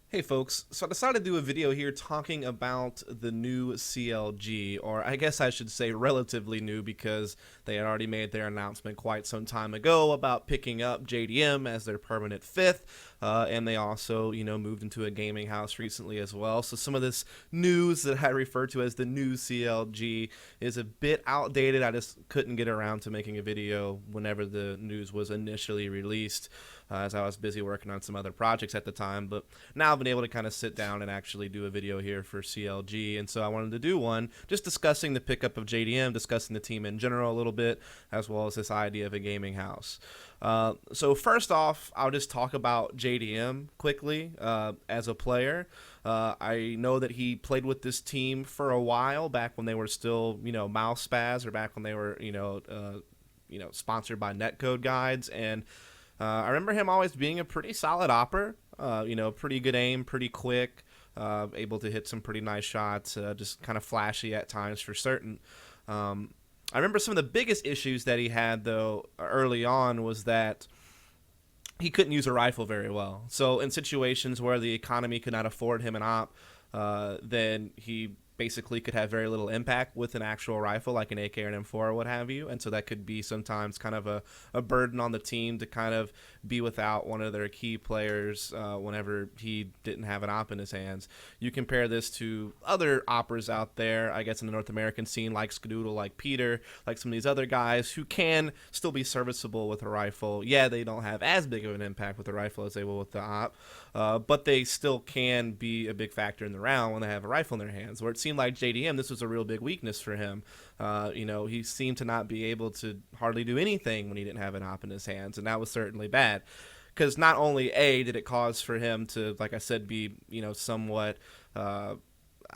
Hey folks, so I decided to do a video here talking about the new CLG, or I guess I should say relatively new because they had already made their announcement quite some time ago about picking up JDM as their permanent fifth, and they also, moved into a gaming house recently as well. So some of this news that I refer to as the new CLG is a bit outdated. I just couldn't get around to making a video whenever the news was initially released, as I was busy working on some other projects at the time, but now I've been able to kind of sit down and actually do a video here for CLG, and so I wanted to do one just discussing the pickup of JDM, discussing the team in general a little bit, as well as this idea of a gaming house. So first off, I'll just talk about JDM quickly as a player. I know that he played with this team for a while, back when they were still, Mouse Spaz, or back when they were, sponsored by Netcode Guides, and I remember him always being a pretty solid opper. Pretty good aim, pretty quick, able to hit some pretty nice shots, just kind of flashy at times for certain. I remember some of the biggest issues that he had, though, early on was that he couldn't use a rifle very well. So in situations where the economy could not afford him an op, then he basically could have very little impact with an actual rifle like an AK or an M4 or what have you, and so that could be sometimes kind of a burden on the team to kind of be without one of their key players whenever he didn't have an op in his hands. You compare this to other oppers out there, I guess, in the North American scene, like Skadoodle, like Peter, like some of these other guys who can still be serviceable with a rifle. Yeah, they don't have as big of an impact with a rifle as they will with the op, but they still can be a big factor in the round when they have a rifle in their hands, where it seemed like JDM, this was a real big weakness for him. He seemed to not be able to hardly do anything when he didn't have an op in his hands, and that was certainly bad. Because not only did it cause for him to, like I said, be somewhat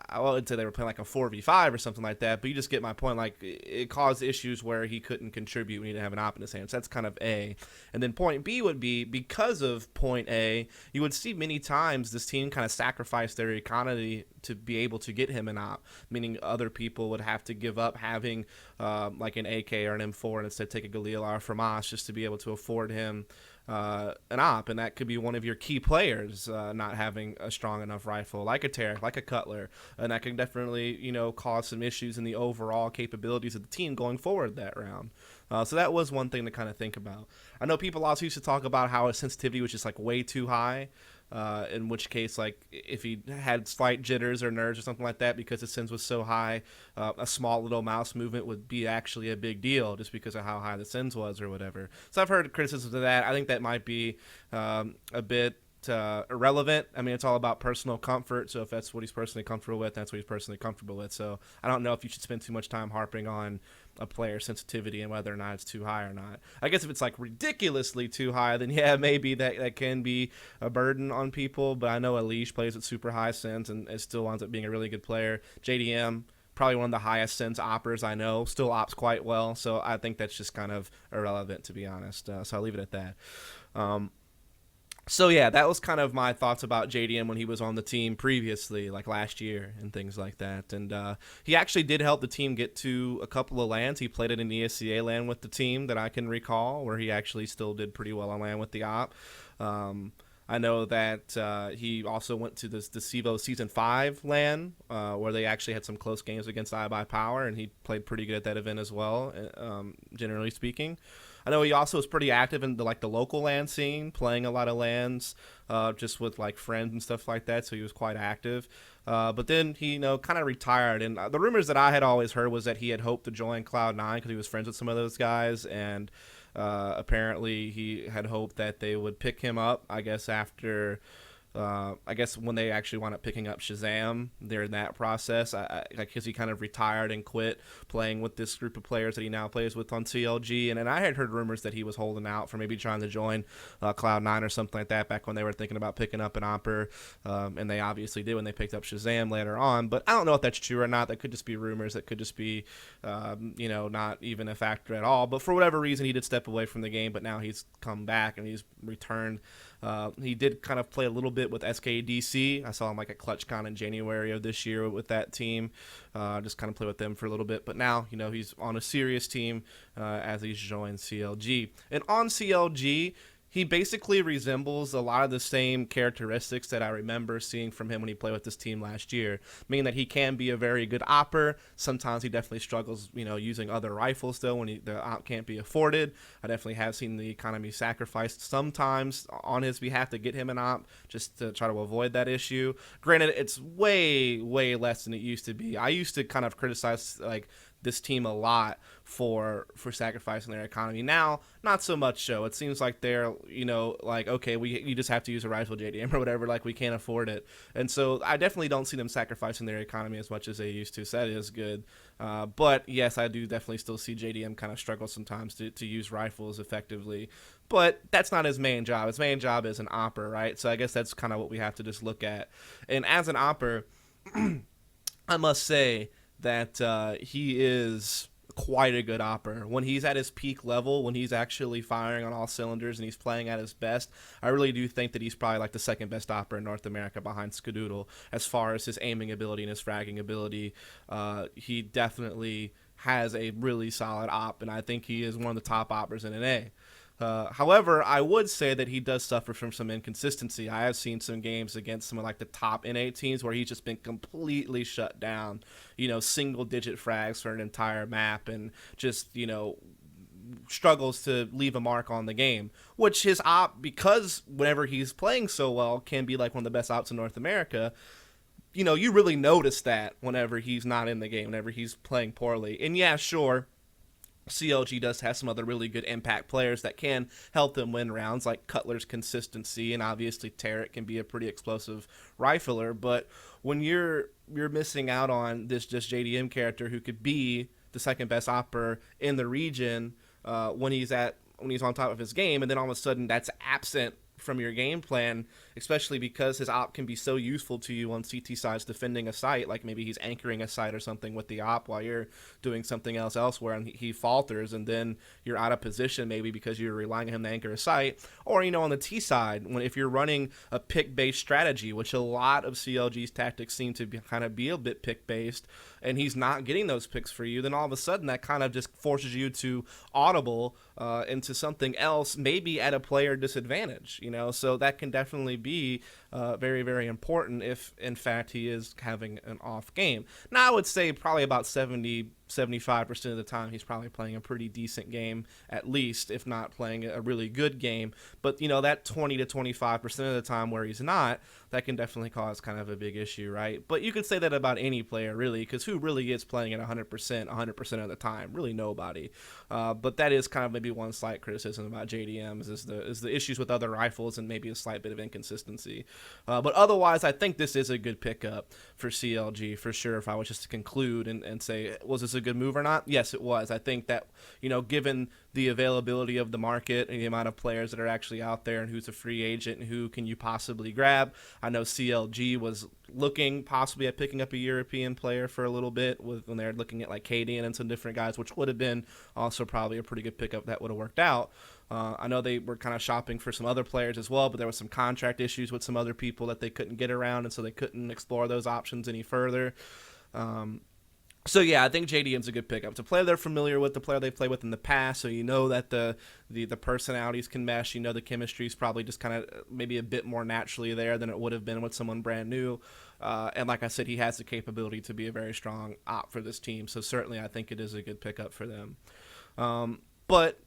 I would say they were playing like a 4v5 or something like that, but you just get my point. Like, it caused issues where he couldn't contribute when he didn't have an op in his hands. So that's kind of A. And then point B would be, because of point A, you would see many times this team kind of sacrifice their economy to be able to get him an op, meaning other people would have to give up having like an AK or an M4 and instead take a Galil or from us just to be able to afford him an op, and that could be one of your key players not having a strong enough rifle, like a Tarek, like a Cutler, and that can definitely cause some issues in the overall capabilities of the team going forward that round. So that was one thing to kind of think about. I know people also used to talk about how his sensitivity was just like way too high. In which case, like, if he had slight jitters or nerves or something like that because his sens was so high, a small little mouse movement would be actually a big deal just because of how high the sens was or whatever. So I've heard criticisms of that. I think that might be a bit irrelevant. I mean, it's all about personal comfort. So if that's what he's personally comfortable with, that's what he's personally comfortable with. So I don't know if you should spend too much time harping on a player's sensitivity and whether or not it's too high or not. I guess if it's like ridiculously too high, then yeah, maybe that can be a burden on people. But I know Elish plays at super high sens and it still winds up being a really good player. JDM, probably one of the highest sens oppers I know, still ops quite well. So I think that's just kind of irrelevant, to be honest. So I'll leave it at that. So yeah, that was kind of my thoughts about JDM when he was on the team previously, like last year and things like that. And he actually did help the team get to a couple of lands. He played at an ESCA land with the team that I can recall, where he actually still did pretty well on land with the op. I know that he also went to the CEVO Season 5 LAN, where they actually had some close games against AWPer, and he played pretty good at that event as well, generally speaking. I know he also was pretty active in the local LAN scene, playing a lot of LANs just with like friends and stuff like that, so he was quite active. But then he, kind of retired, and the rumors that I had always heard was that he had hoped to join Cloud9 because he was friends with some of those guys, and apparently he had hoped that they would pick him up, I guess, after I guess when they actually wound up picking up Shazam during that process, because he kind of retired and quit playing with this group of players that he now plays with on CLG. And I had heard rumors that he was holding out for maybe trying to join Cloud9 or something like that back when they were thinking about picking up an opper. And they obviously did when they picked up Shazam later on. But I don't know if that's true or not. That could just be rumors. That could just be, not even a factor at all. But for whatever reason, he did step away from the game. But now he's come back and he's returned. He did kind of play a little bit with SKDC. I saw him like at ClutchCon in January of this year with that team. Just kind of play with them for a little bit. But now, he's on a serious team as he's joined CLG. And on CLG, He basically resembles a lot of the same characteristics that I remember seeing from him when he played with this team last year, meaning that he can be a very good opper. Sometimes he definitely struggles, using other rifles though when the op can't be afforded. I definitely have seen the economy sacrificed sometimes on his behalf to get him an op just to try to avoid that issue. Granted, it's way, way less than it used to be. I used to kind of criticize this team a lot for sacrificing their economy. Now, not so much so. It seems like they're, okay, you just have to use a rifle JDM or whatever, like we can't afford it. And so I definitely don't see them sacrificing their economy as much as they used to. So that is good. But yes, I do definitely still see JDM kind of struggle sometimes to use rifles effectively. But that's not his main job. His main job is an opper, right? So I guess that's kind of what we have to just look at. And as an opper, I must say that he is quite a good opper. When he's at his peak level, when he's actually firing on all cylinders and he's playing at his best, I really do think that he's probably like the second best opper in North America behind Skadoodle as far as his aiming ability and his fragging ability. He definitely has a really solid op, and I think he is one of the top oppers in NA. However, I would say that he does suffer from some inconsistency. I have seen some games against some of like the top NA teams where he's just been completely shut down, single-digit frags for an entire map and just, struggles to leave a mark on the game, which his op, because whenever he's playing so well, can be like one of the best ops in North America. You really notice that whenever he's not in the game, whenever he's playing poorly. And yeah, sure, CLG does have some other really good impact players that can help them win rounds, like Cutler's consistency, and obviously Tarek can be a pretty explosive rifler. But when you're missing out on this just JDM character who could be the second best opper in the region when he's on top of his game, and then all of a sudden that's absent from your game plan, especially because his op can be so useful to you on CT sides defending a site, like maybe he's anchoring a site or something with the op while you're doing something else elsewhere, and he falters, and then you're out of position maybe because you're relying on him to anchor a site. Or on the T side, if you're running a pick based strategy, which a lot of CLG's tactics seem to be a bit pick based, and he's not getting those picks for you, then all of a sudden that kind of just forces you to audible into something else, maybe at a player disadvantage. So that can definitely be very, very important if, in fact, he is having an off game. Now, I would say probably about 75% of the time he's probably playing a pretty decent game, at least, if not playing a really good game. But, that 20 to 25% of the time where he's not, that can definitely cause kind of a big issue, right? But you could say that about any player, really, because who really is playing at 100% of the time? Really nobody. But that is kind of maybe one slight criticism about JDMs is the issues with other rifles and maybe a slight bit of inconsistency. But otherwise, I think this is a good pickup for CLG, for sure, if I was just to conclude and say, was this a good move or not? Yes, it was. I think that, given the availability of the market and the amount of players that are actually out there and who's a free agent and who can you possibly grab, I know CLG was looking possibly at picking up a European player for a little bit when they're looking at like Cadian and some different guys, which would have been also probably a pretty good pickup that would have worked out. I know they were kind of shopping for some other players as well, but there was some contract issues with some other people that they couldn't get around, and so they couldn't explore those options any further. So yeah, I think JDM's a good pickup. It's a player they're familiar with, the player they've played with in the past, so that the personalities can mesh. The chemistry is probably just kind of maybe a bit more naturally there than it would have been with someone brand new. And like I said, he has the capability to be a very strong op for this team, so certainly I think it is a good pickup for them. But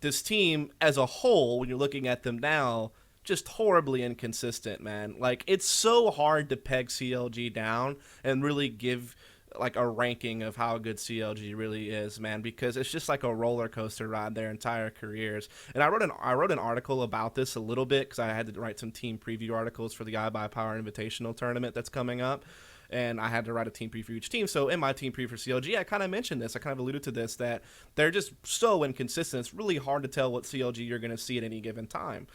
this team as a whole, when you're looking at them now, just horribly inconsistent, man. Like, it's so hard to peg CLG down and really give like a ranking of how good CLG really is, man, because it's just like a roller coaster ride their entire careers. And I wrote an article about this a little bit because I had to write some team preview articles for the AWPer Invitational tournament that's coming up, and I had to write a team preview for each team. So in my team preview for CLG, I kind of mentioned this. I kind of alluded to this, that they're just so inconsistent. It's really hard to tell what CLG you're going to see at any given time.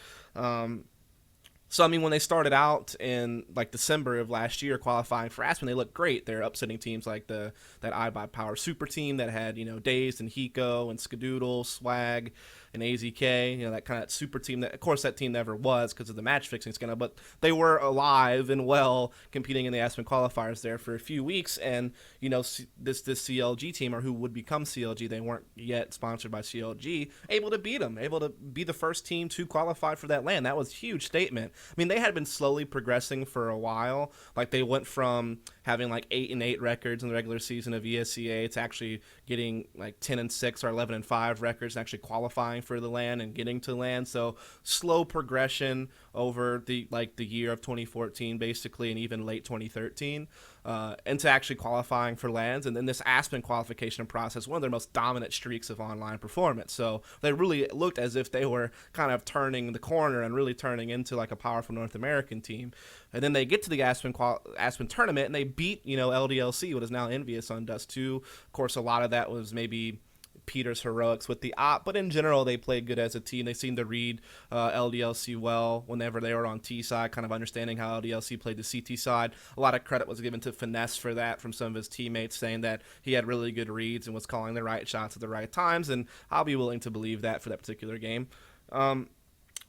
So, when they started out in, like, December of last year qualifying for Aspen, they looked great. They're upsetting teams like that AWPer super team that had, Dazed and Hiko and Skadoodle, Swag, and AZK, that kind of super team that, of course, that team never was because of the match fixing scandal, but they were alive and well competing in the Aspen qualifiers there for a few weeks. And, this CLG team, or who would become CLG, they weren't yet sponsored by CLG, able to beat them, able to be the first team to qualify for that LAN. That was a huge statement. I mean, they had been slowly progressing for a while. Like, they went from having like 8-8 records in the regular season of ESCA to actually getting like 10-6 or 11-5 records and actually qualifying for the LAN and getting to LAN. So slow progression over the year of 2014 basically, and even late 2013, into actually qualifying for LANs. And then this Aspen qualification process, one of their most dominant streaks of online performance. So they really looked as if they were kind of turning the corner and really turning into like a powerful North American team. And then they get to the Aspen tournament and they beat, LDLC, what is now Envious, on Dust 2. Of course, a lot of that was maybe Peter's heroics with the op, but in general they played good as a team. They seemed to read LDLC well whenever they were on T side, kind of understanding how LDLC played the CT side. A lot of credit was given to Finesse for that from some of his teammates, saying that he had really good reads and was calling the right shots at the right times, and I'll be willing to believe that for that particular game.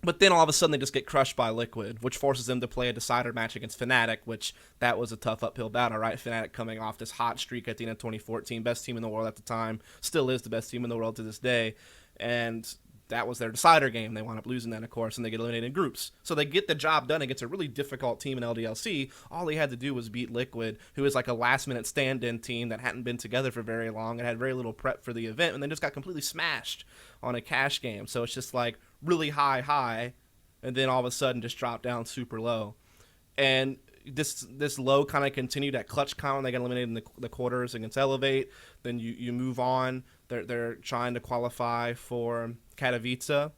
But then all of a sudden they just get crushed by Liquid, which forces them to play a decider match against Fnatic, which that was a tough uphill battle, right? Fnatic coming off this hot streak at the end of 2014, best team in the world at the time, still is the best team in the world to this day, and that was their decider game. They wound up losing that, of course, and they get eliminated in groups. So they get the job done against a really difficult team in LDLC. All they had to do was beat Liquid, who is like a last-minute stand-in team that hadn't been together for very long and had very little prep for the event, and then just got completely smashed on a cash game. So it's just like really high, and then all of a sudden just drop down super low. And this low kind of continued at ClutchCon. They got eliminated in the quarters against Elevate. Then you move on. They're trying to qualify for Katowice.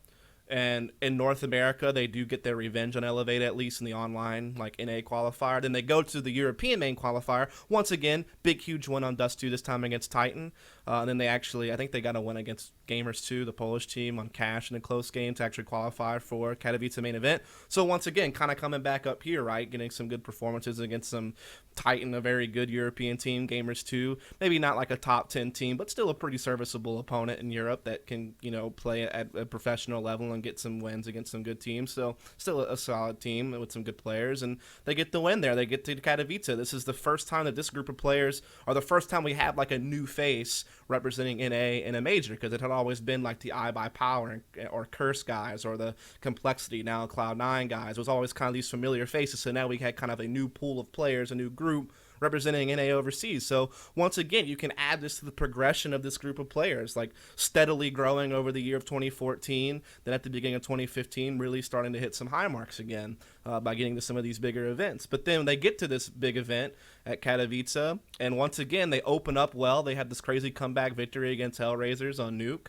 And in North America, they do get their revenge on Elevate, at least in the online, like NA qualifier. Then they go to the European main qualifier. Once again, big, huge win on Dust 2, this time against Titan. And then they actually, I think they got a win against Gamers 2, the Polish team, on cash in a close game to actually qualify for Katowice main event. So once again, kind of coming back up here, right? Getting some good performances against some Titan, a very good European team, Gamers 2. Maybe not like a top 10 team, but still a pretty serviceable opponent in Europe that can, play at a professional level and get some wins against some good teams. So still a solid team with some good players, and they get the win there. They get to Katowice. This is the first time that this group of players, or the first time we have like a new face representing NA in a major, because it had always been like the AWPer or Curse guys, or the Complexity, now Cloud9 guys. It was always kind of these familiar faces. So now we had kind of a new pool of players, a new group representing NA overseas. So once again, you can add this to the progression of this group of players, like steadily growing over the year of 2014, then at the beginning of 2015 really starting to hit some high marks again by getting to some of these bigger events. But then they get to this big event at Katowice, and once again they open up well. They had this crazy comeback victory against Hellraisers on Nuke.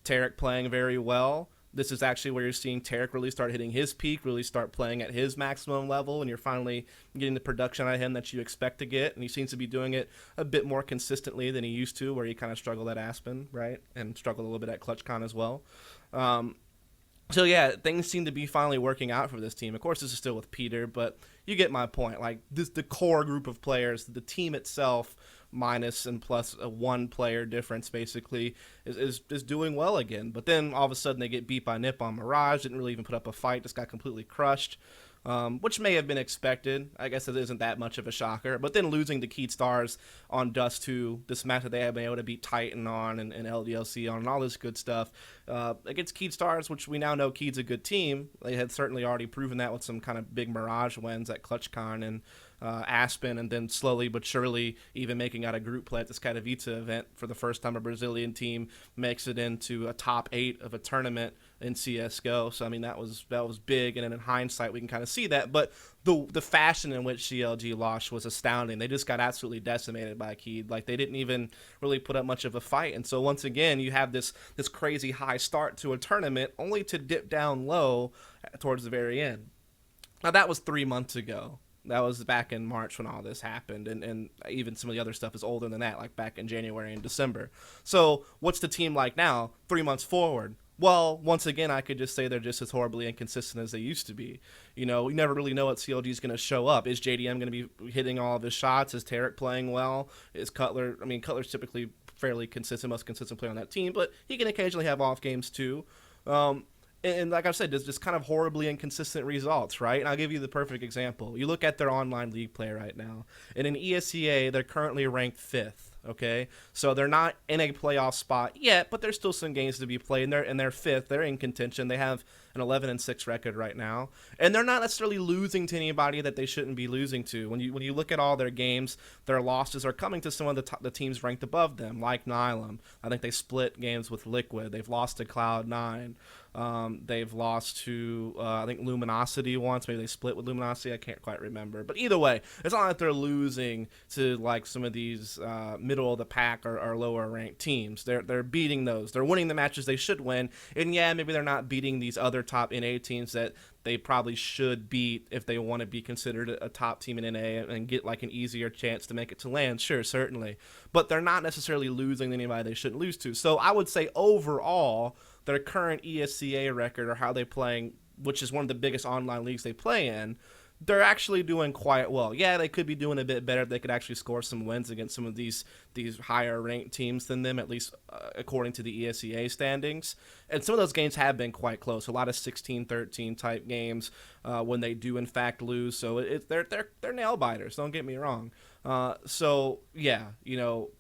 Tarek playing very well. This is actually where you're seeing Tarek really start hitting his peak, really start playing at his maximum level, and you're finally getting the production out of him that you expect to get. And he seems to be doing it a bit more consistently than he used to, where he kind of struggled at Aspen, right? And struggled a little bit at ClutchCon as well. So yeah, things seem to be finally working out for this team. Of course, this is still with Peter, but you get my point. Like, the core group of players, the team itself, minus and plus a one player difference, basically, is doing well again. But then all of a sudden they get beat by Nippon Mirage. Didn't really even put up a fight, just got completely crushed, which may have been expected. I guess it isn't that much of a shocker. But then losing to Keed Stars on Dust 2, this match that they have been able to beat Titan on and LDLC on and all this good stuff, against Keed Stars, which we now know Keed's a good team. They had certainly already proven that with some kind of big Mirage wins at ClutchCon and Aspen, and then slowly but surely even making out a group play at this Katowice event. For the first time, a Brazilian team makes it into a top 8 of a tournament in CSGO. So I mean, that was big, and then in hindsight we can kind of see that. But the fashion in which CLG lost was astounding. They just got absolutely decimated by Keed. Like, they didn't even really put up much of a fight. And so once again, you have this crazy high start to a tournament, only to dip down low towards the very end. Now that was 3 months ago. That was back in March when all this happened, and even some of the other stuff is older than that, like back in January and December. So what's the team like now, 3 months forward? Well, once again, I could just say they're just as horribly inconsistent as they used to be. We never really know what CLG is going to show up. Is JDM going to be hitting all of his shots? Is Tarek playing well? Is Cutler? I mean, Cutler's typically fairly consistent, most consistent player on that team, but he can occasionally have off games too. And like I said, just kind of horribly inconsistent results, right? And I'll give you the perfect example. You look at their online league play right now, and in ESEA, they're currently ranked fifth. Okay, so they're not in a playoff spot yet, but there's still some games to be played. And they're fifth. They're in contention. They have an 11-6 record right now, and they're not necessarily losing to anybody that they shouldn't be losing to. When you look at all their games, their losses are coming to some of the teams ranked above them, like Nylum. I think they split games with Liquid. They've lost to Cloud9. They've lost to I think Luminosity once. Maybe they split with Luminosity. I can't quite remember. But either way, it's not like they're losing to like some of these middle of the pack or lower ranked teams. They're beating those. They're winning the matches they should win. And yeah, maybe they're not beating these other top NA teams that they probably should beat if they want to be considered a top team in NA and get like an easier chance to make it to LAN. Sure, certainly. But they're not necessarily losing to anybody they shouldn't lose to. So I would say overall, their current ESCA record, or how they're playing, which is one of the biggest online leagues they play in, they're actually doing quite well. Yeah, they could be doing a bit better if they could actually score some wins against some of these higher ranked teams than them, at least according to the ESEA standings. And some of those games have been quite close. A lot of 16-13 type games when they do in fact lose. So they're nail biters. Don't get me wrong. So yeah, you know,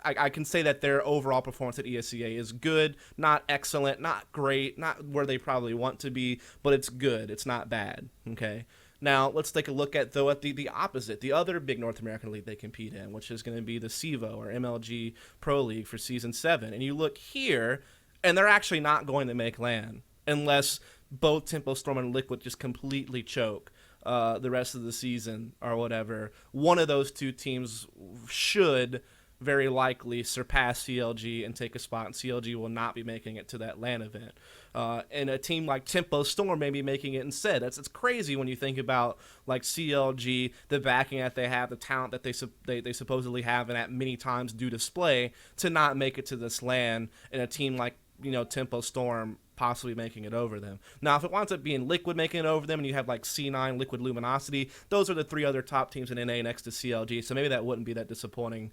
I can say that their overall performance at ESEA is good, not excellent, not great, not where they probably want to be, but it's good. It's not bad. Okay. Now let's take a look at the opposite, the other big North American league they compete in, which is going to be the CEVO or MLG Pro League for Season 7. And you look here, and they're actually not going to make LAN unless both Tempo Storm and Liquid just completely choke the rest of the season or whatever. One of those two teams should very likely surpass CLG and take a spot, and CLG will not be making it to that LAN event. And a team like Tempo Storm may be making it instead. It's crazy when you think about like CLG, the backing that they have, the talent that they supposedly have, and at many times do display to not make it to this LAN, and a team like, you know, Tempo Storm possibly making it over them. Now, if it winds up being Liquid making it over them, and you have like C9, Liquid, Luminosity, those are the three other top teams in NA next to CLG, so maybe that wouldn't be that disappointing,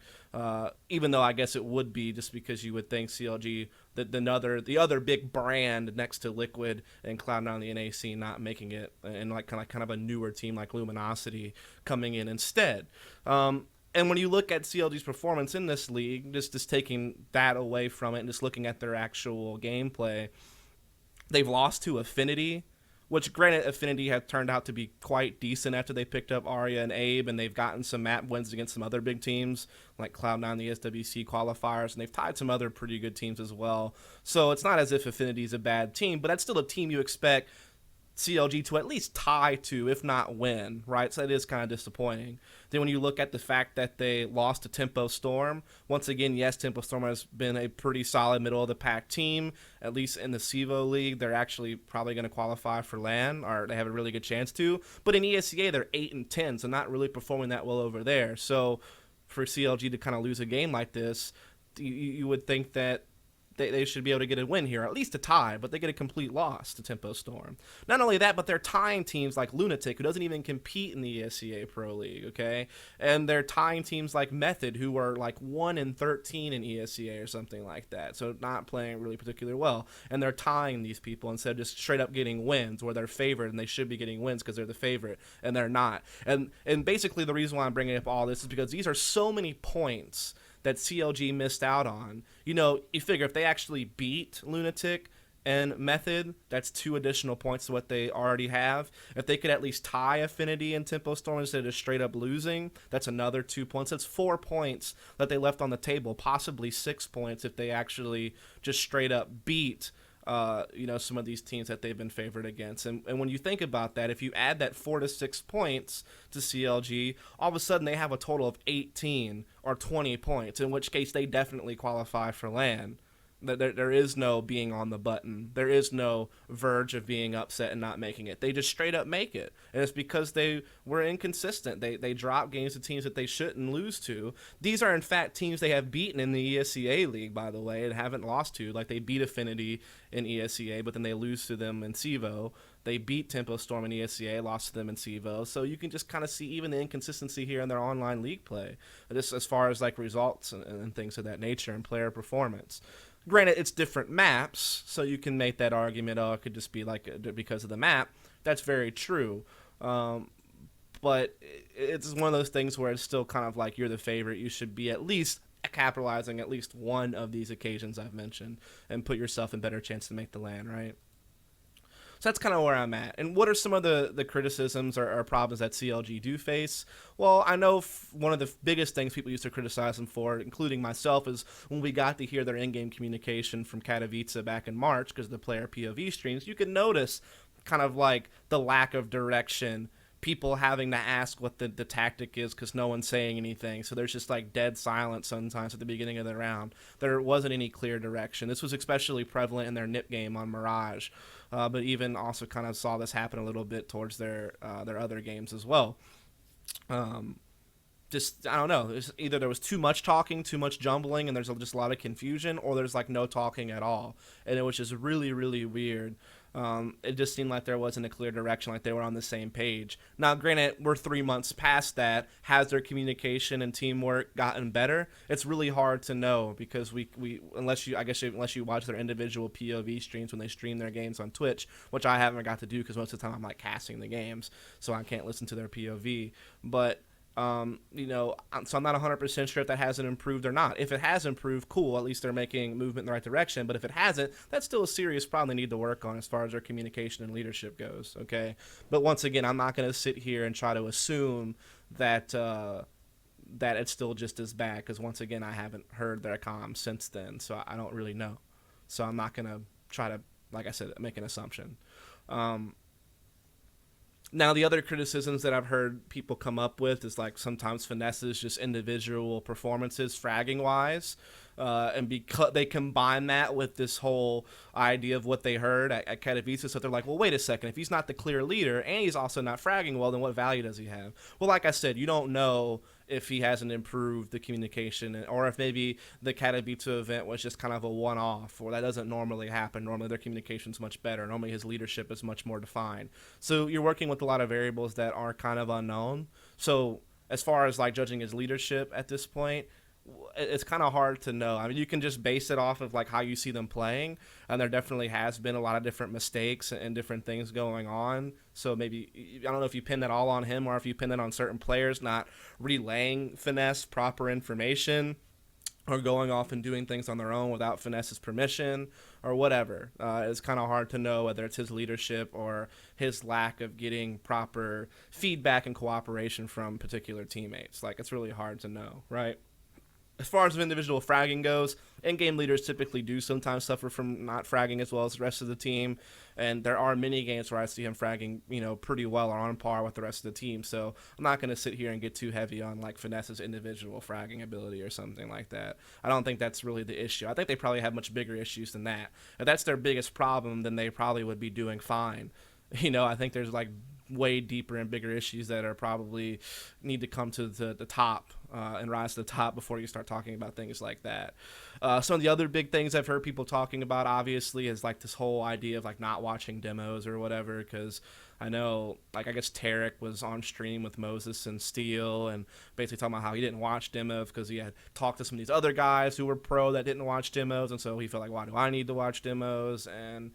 even though I guess it would be, just because you would think CLG, the other big brand next to Liquid and Cloud9 on the NA scene, not making it, and like kind of a newer team like Luminosity coming in instead. And when you look at CLG's performance in this league, just taking that away from it and just looking at their actual gameplay, they've lost to Affinity, which granted Affinity have turned out to be quite decent after they picked up Arya and Abe, and they've gotten some map wins against some other big teams like Cloud9, the SWC qualifiers, and they've tied some other pretty good teams as well. So it's not as if Affinity's a bad team, but that's still a team you expect CLG to at least tie to, if not win, right? So it is kind of disappointing. Then when you look at the fact that they lost to Tempo Storm, once again, yes, Tempo Storm has been a pretty solid middle-of-the-pack team, at least in the CEVO League. They're actually probably going to qualify for LAN, or they have a really good chance to. But in ESEA, they're 8-10, so not really performing that well over there. So for CLG to kind of lose a game like this, you would think that they should be able to get a win here, at least a tie, but they get a complete loss to Tempo Storm. Not only that, but they're tying teams like Lunatic, who doesn't even compete in the ESEA Pro League, okay? And they're tying teams like Method, who are like 1-13 in ESEA or something like that, so not playing really particularly well. And they're tying these people instead of just straight up getting wins, where they're favored and they should be getting wins because they're the favorite, and they're not. And basically the reason why I'm bringing up all this is because these are so many points that CLG missed out on. You know, you figure if they actually beat Lunatic and Method, that's 2 additional points to what they already have. If they could at least tie Affinity and Tempo Storm instead of just straight up losing, that's another 2 points. That's 4 points that they left on the table, possibly 6 points if they actually just straight up beat you know, some of these teams that they've been favored against. And when you think about that, if you add that 4 to 6 points to CLG, all of a sudden they have a total of 18 or 20 points, in which case they definitely qualify for LAN. There is no being on the button. There is no verge of being upset and not making it. They just straight up make it. And it's because they were inconsistent. They drop games to teams that they shouldn't lose to. These are, in fact, teams they have beaten in the ESEA League, by the way, and haven't lost to. Like, they beat Affinity in ESEA, but then they lose to them in CEVO. They beat Tempo Storm in ESEA, lost to them in CEVO. So you can just kind of see even the inconsistency here in their online league play, just as far as like results and things of that nature and player performance. Granted, it's different maps, so you can make that argument, oh, it could just be like because of the map. That's very true. Um, but it's one of those things where it's still kind of like you're the favorite. You should be at least capitalizing at least one of these occasions I've mentioned and put yourself in better chance to make the LAN, right? So that's kind of where I'm at. And what are some of the criticisms or problems that CLG do face? Well, I know one of the biggest things people used to criticize them for, including myself, is when we got to hear their in-game communication from Katowice back in March because of the player POV streams, you could notice kind of like the lack of direction, people having to ask what the tactic is because no one's saying anything. So there's just like dead silence sometimes at the beginning of the round. There wasn't any clear direction. This was especially prevalent in their NIP game on Mirage, but even also kind of saw this happen a little bit towards their other games as well. Just I don't know. Either there was too much talking, too much jumbling, and there's just a lot of confusion, or there's like no talking at all, and it was just really really weird. It just seemed like there wasn't a clear direction, like they were on the same page. Now, granted, we're 3 months past that. Has their communication and teamwork gotten better? It's really hard to know because we unless you watch their individual POV streams when they stream their games on Twitch, which I haven't got to do because most of the time I'm like casting the games, so I can't listen to their POV. But so I'm not 100% sure if that hasn't improved or not. If it has improved, cool, at least they're making movement in the right direction. But if it hasn't, that's still a serious problem they need to work on as far as their communication and leadership goes, okay? But once again, I'm not going to sit here and try to assume that that it's still just as bad because, once again, I haven't heard their comms since then, so I don't really know. So I'm not going to try to, like I said, make an assumption. Now, the other criticisms that I've heard people come up with is like sometimes Finesse's just individual performances, fragging wise, and because they combine that with this whole idea of what they heard at Katowice, so they're like, well, wait a second, if he's not the clear leader and he's also not fragging well, then what value does he have? Well, like I said, you don't know if he hasn't improved the communication, or if maybe the Katowice event was just kind of a one-off, or that doesn't normally happen. Normally their communication's much better. Normally his leadership is much more defined. So you're working with a lot of variables that are kind of unknown. So as far as like judging his leadership at this point, it's kind of hard to know. I mean, you can just base it off of like how you see them playing, and there definitely has been a lot of different mistakes and different things going on. So maybe I don't know if you pin that all on him or if you pin it on certain players not relaying Finesse proper information, or going off and doing things on their own without Finesse's permission, or whatever. It's kind of hard to know whether it's his leadership or his lack of getting proper feedback and cooperation from particular teammates. Like, it's really hard to know, right? As far as individual fragging goes, in-game leaders typically do sometimes suffer from not fragging as well as the rest of the team, and there are many games where I see him fragging, pretty well or on par with the rest of the team. So I'm not going to sit here and get too heavy on like Finesse's individual fragging ability or something like that. I don't think that's really the issue. I think they probably have much bigger issues than that. If that's their biggest problem, then they probably would be doing fine. I think there's like way deeper and bigger issues that are probably need to come to the top and rise to the top before you start talking about things like that. Some of the other big things I've heard people talking about, obviously, is like this whole idea of like not watching demos or whatever, because I know, like, I guess Tarek was on stream with Moses and Steele and basically talking about how he didn't watch demos because he had talked to some of these other guys who were pro that didn't watch demos, and so he felt like, why do I need to watch demos? And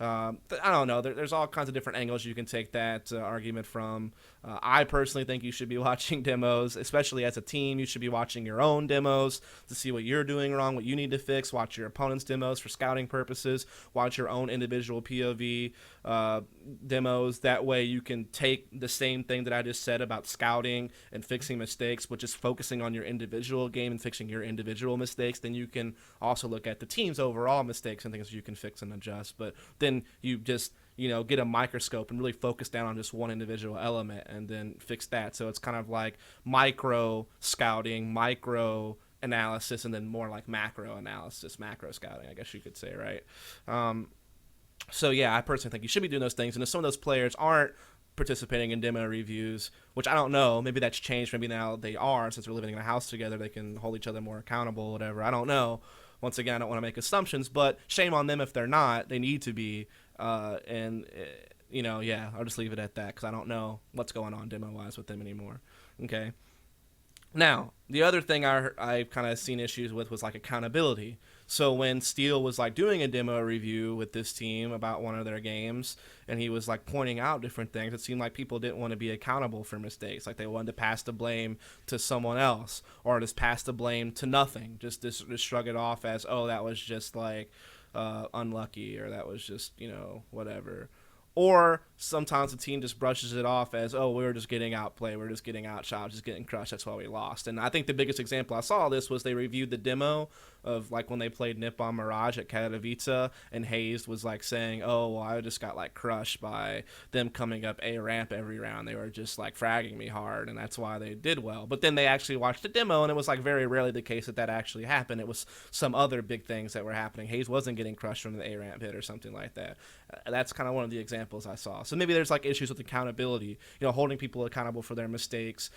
I don't know. There's all kinds of different angles you can take that argument from. I personally think you should be watching demos, especially as a team. You should be watching your own demos to see what you're doing wrong, what you need to fix. Watch your opponent's demos for scouting purposes. Watch your own individual POV demos. That way you can take the same thing that I just said about scouting and fixing mistakes, but just focusing on your individual game and fixing your individual mistakes. Then you can also look at the team's overall mistakes and things you can fix and adjust. But then you just get a microscope and really focus down on just one individual element and then fix that. So it's kind of like micro scouting, micro analysis, and then more like macro analysis, macro scouting, I guess you could say, right? So yeah, I personally think you should be doing those things. And if some of those players aren't participating in demo reviews, which I don't know, maybe that's changed, maybe now they are, since we're living in a house together, they can hold each other more accountable, whatever, I don't know. Once again, I don't want to make assumptions, but shame on them if they're not. They need to be. I'll just leave it at that because I don't know what's going on demo-wise with them anymore. Okay. Now, the other thing I kind of seen issues with was like accountability. So when Steele was like doing a demo review with this team about one of their games, and he was like pointing out different things, it seemed like people didn't want to be accountable for mistakes. Like they wanted to pass the blame to someone else, or just pass the blame to nothing. Just shrug it off as, oh, that was just like unlucky, or that was just, whatever. Or sometimes the team just brushes it off as, oh, we were just getting outplayed, we are just getting outshot, just getting crushed. That's why we lost. And I think the biggest example I saw of this was they reviewed the demo of like when they played Nippon Mirage at Katowice, and Hayes was like saying, oh, well, I just got like crushed by them coming up A ramp every round. They were just like fragging me hard, and that's why they did well. But then they actually watched the demo, and it was like very rarely the case that actually happened. It was some other big things that were happening. Hayes wasn't getting crushed from the A ramp hit or something like that. That's kind of one of the examples I saw. So maybe there's like issues with accountability, holding people accountable for their mistakes,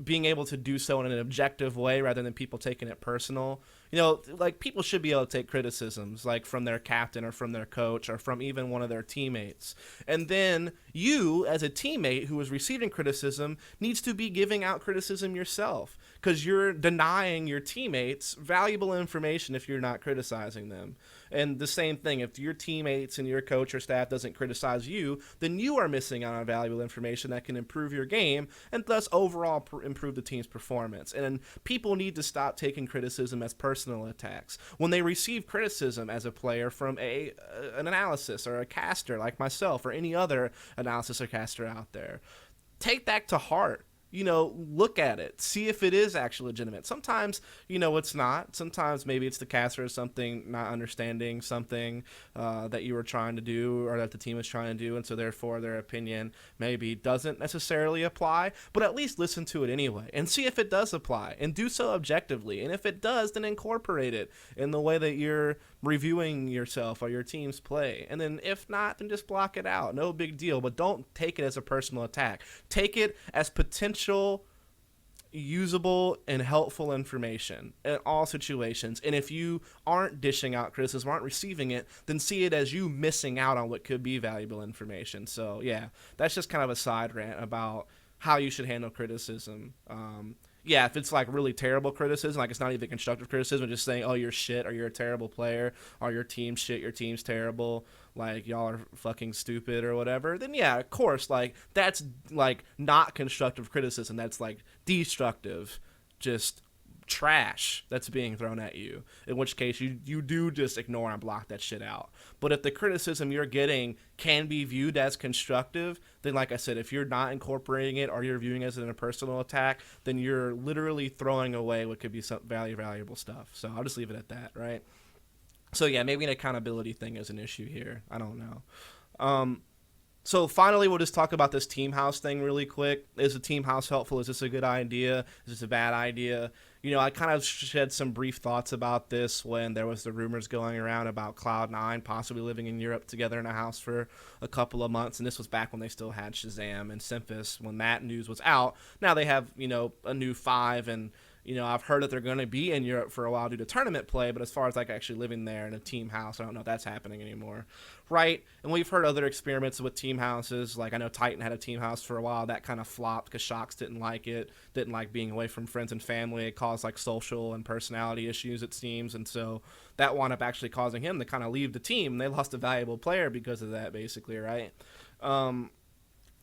being able to do so in an objective way rather than people taking it personal. Like people should be able to take criticisms like from their captain or from their coach or from even one of their teammates. And then you, as a teammate who is receiving criticism, needs to be giving out criticism yourself, because you're denying your teammates valuable information if you're not criticizing them. And the same thing, if your teammates and your coach or staff doesn't criticize you, then you are missing out on valuable information that can improve your game and thus overall improve the team's performance. And people need to stop taking criticism as personal attacks. When they receive criticism as a player from an analysis or a caster like myself or any other analysis or caster out there, take that to heart. Look at it, see if it is actually legitimate. Sometimes, it's not. Sometimes maybe it's the caster or something not understanding something that you were trying to do or that the team is trying to do, and so therefore their opinion maybe doesn't necessarily apply. But at least listen to it anyway and see if it does apply, and do so objectively. And if it does, then incorporate it in the way that you're reviewing yourself or your team's play. And then if not, then just block it out. No big deal. But don't take it as a personal attack. Take it as potential usable and helpful information in all situations. And if you aren't dishing out criticism, aren't receiving it, then see it as you missing out on what could be valuable information. So yeah, that's just kind of a side rant about how you should handle criticism. Yeah, if it's like really terrible criticism, like it's not even constructive criticism, just saying, oh, you're shit, or you're a terrible player, or your team's shit, your team's terrible, like y'all are fucking stupid or whatever, then yeah, of course, like that's like not constructive criticism. That's like destructive, just trash that's being thrown at you, in which case you do just ignore and block that shit out. But if the criticism you're getting can be viewed as constructive, then like I said, if you're not incorporating it or you're viewing it as a personal attack, then you're literally throwing away what could be some valuable stuff. So I'll just leave it at that, right? So yeah, maybe an accountability thing is an issue here. I don't know. So finally, we'll just talk about this team house thing really quick. Is the team house helpful? Is this a good idea? Is this a bad idea? I kind of shed some brief thoughts about this when there was the rumors going around about Cloud9 possibly living in Europe together in a house for a couple of months. And this was back when they still had Shazam and Simphis when that news was out. Now they have, a new 5, and I've heard that they're going to be in Europe for a while due to tournament play, but as far as like actually living there in a team house, I don't know if that's happening anymore, right? And we've heard other experiments with team houses. Like I know Titan had a team house for a while. That kind of flopped because Shox didn't like it, didn't like being away from friends and family. It caused like social and personality issues, it seems, and so that wound up actually causing him to kind of leave the team. They lost a valuable player because of that, basically, right? And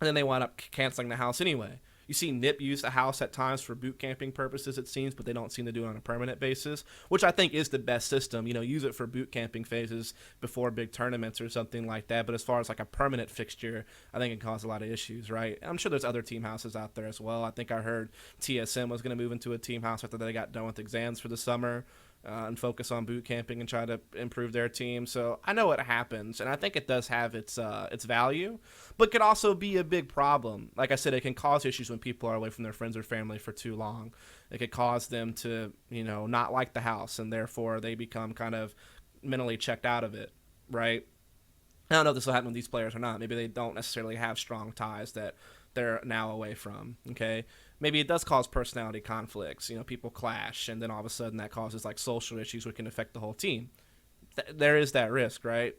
then they wound up canceling the house anyway. You see Nip use the house at times for boot camping purposes, it seems, but they don't seem to do it on a permanent basis, which I think is the best system. Use it for boot camping phases before big tournaments or something like that. But as far as like a permanent fixture, I think it caused a lot of issues, right? I'm sure there's other team houses out there as well. I think I heard TSM was going to move into a team house after they got done with exams for the summer. And focus on boot camping and try to improve their team. So I know it happens, and I think it does have its value, but could also be a big problem. Like I said, it can cause issues when people are away from their friends or family for too long. It could cause them to, not like the house, and therefore they become kind of mentally checked out of it, right? I don't know if this will happen with these players or not. Maybe they don't necessarily have strong ties that they're now away from, okay? Maybe it does cause personality conflicts. People clash, and then all of a sudden that causes like social issues which can affect the whole team. There is that risk, right?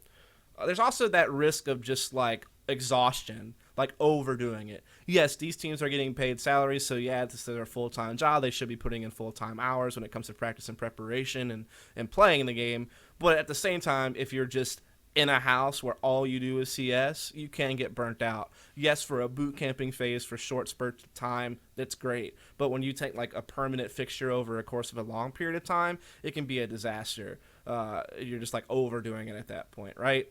There's also that risk of just like exhaustion. like overdoing it. Yes, these teams are getting paid salaries, so yeah, this is their full-time job. They should be putting in full-time hours when it comes to practice and preparation and playing the game. But at the same time, if you're just in a house where all you do is CS, you can get burnt out. Yes, for a boot camping phase for short spurts of time, that's great. But when you take like a permanent fixture over a course of a long period of time, it can be a disaster. You're just like overdoing it at that point, right?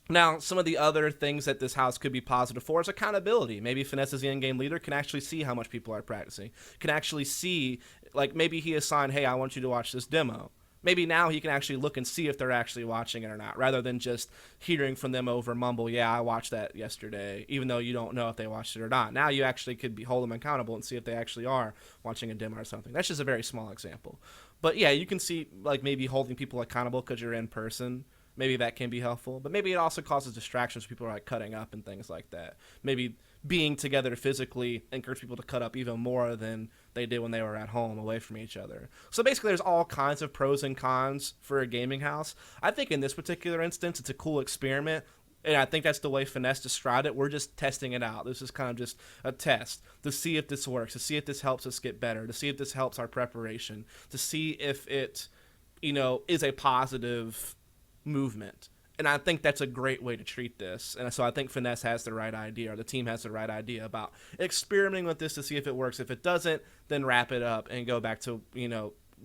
Now, some of the other things that this house could be positive for is accountability. Maybe Finesse, as the in-game leader, can actually see how much people are practicing. Can actually see, like maybe he assigned, hey, I want you to watch this demo. Maybe now he can actually look and see if they're actually watching it or not, rather than just hearing from them over mumble, yeah, I watched that yesterday, even though you don't know if they watched it or not. Now you actually could hold them accountable and see if they actually are watching a demo or something. That's just a very small example. But yeah, you can see like maybe holding people accountable because you're in person. Maybe that can be helpful, but maybe it also causes distractions. People are like cutting up and things like that. Maybe being together physically encourage people to cut up even more than they did when they were at home away from each other. So basically there's all kinds of pros and cons for a gaming house. I think in this particular instance, it's a cool experiment. And I think that's the way Finesse described it. We're just testing it out. This is kind of just a test to see if this works, to see if this helps us get better, to see if this helps our preparation, to see if it, is a positive movement. And I think that's a great way to treat this. And so I think Finesse has the right idea, or the team has the right idea about experimenting with this to see if it works. If it doesn't, then wrap it up and go back to,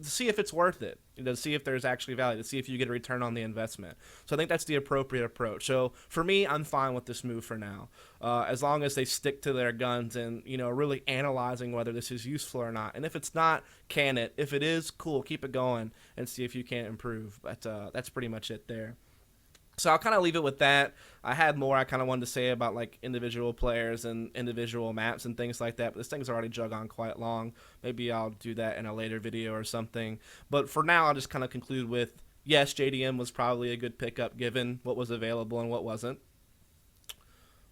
see if it's worth it, to see if there's actually value, to see if you get a return on the investment. So I think that's the appropriate approach. So for me, I'm fine with this move for now, as long as they stick to their guns and, really analyzing whether this is useful or not. And if it's not, can it? If it is, cool, keep it going and see if you can improve. But that's pretty much it there. So I'll kind of leave it with that. I had more I kind of wanted to say about like individual players and individual maps and things like that, but this thing's already drug on quite long. Maybe I'll do that in a later video or something. But for now, I'll just kind of conclude with, yes, JDM was probably a good pickup given what was available and what wasn't.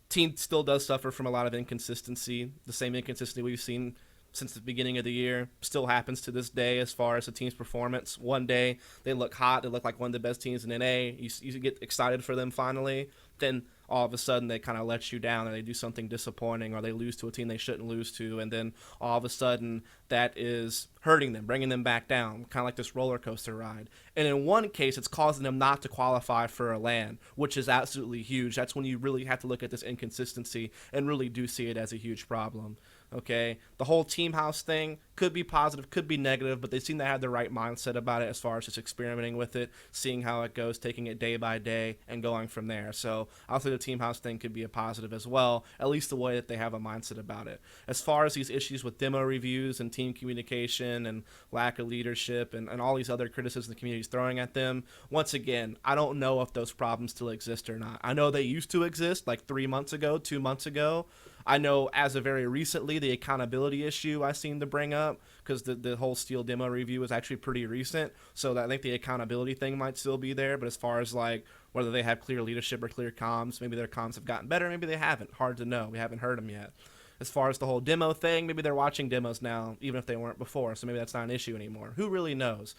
Team still does suffer from a lot of inconsistency. The same inconsistency we've seen since the beginning of the year still happens to this day as far as the team's performance. One day they look hot, they look like one of the best teams in NA, you get excited for them finally, then all of a sudden they kind of let you down and they do something disappointing, or they lose to a team they shouldn't lose to, and then all of a sudden that is hurting them, bringing them back down, kind of like this roller coaster ride. And in one case, it's causing them not to qualify for a LAN, which is absolutely huge. That's when you really have to look at this inconsistency and really do see it as a huge problem. Okay, the whole team house thing could be positive, could be negative, but they seem to have the right mindset about it as far as just experimenting with it, seeing how it goes, taking it day by day, and going from there. So I'll say the team house thing could be a positive as well, at least the way that they have a mindset about it. As far as these issues with demo reviews and team communication and lack of leadership and all these other criticisms the community is throwing at them, once again, I don't know if those problems still exist or not. I know they used to exist like 3 months ago, 2 months ago. I know as of very recently, the accountability issue I seem to bring up, because the whole Steel demo review was actually pretty recent, so I think the accountability thing might still be there. But as far as like whether they have clear leadership or clear comms, maybe their comms have gotten better, maybe they haven't. Hard to know. We haven't heard them yet. As far as the whole demo thing, maybe they're watching demos now, even if they weren't before, so maybe that's not an issue anymore. Who really knows?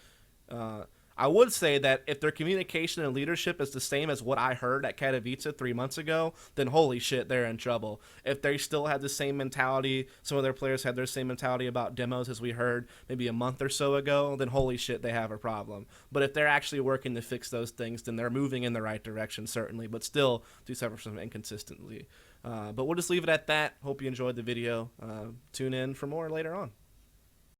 I would say that if their communication and leadership is the same as what I heard at Katowice 3 months ago, then holy shit, they're in trouble. If they still had the same mentality, some of their players had their same mentality about demos as we heard maybe a month or so ago, then holy shit, they have a problem. But if they're actually working to fix those things, then they're moving in the right direction, certainly, but still do suffer from inconsistency. But we'll just leave it at that. Hope you enjoyed the video. Tune in for more later on.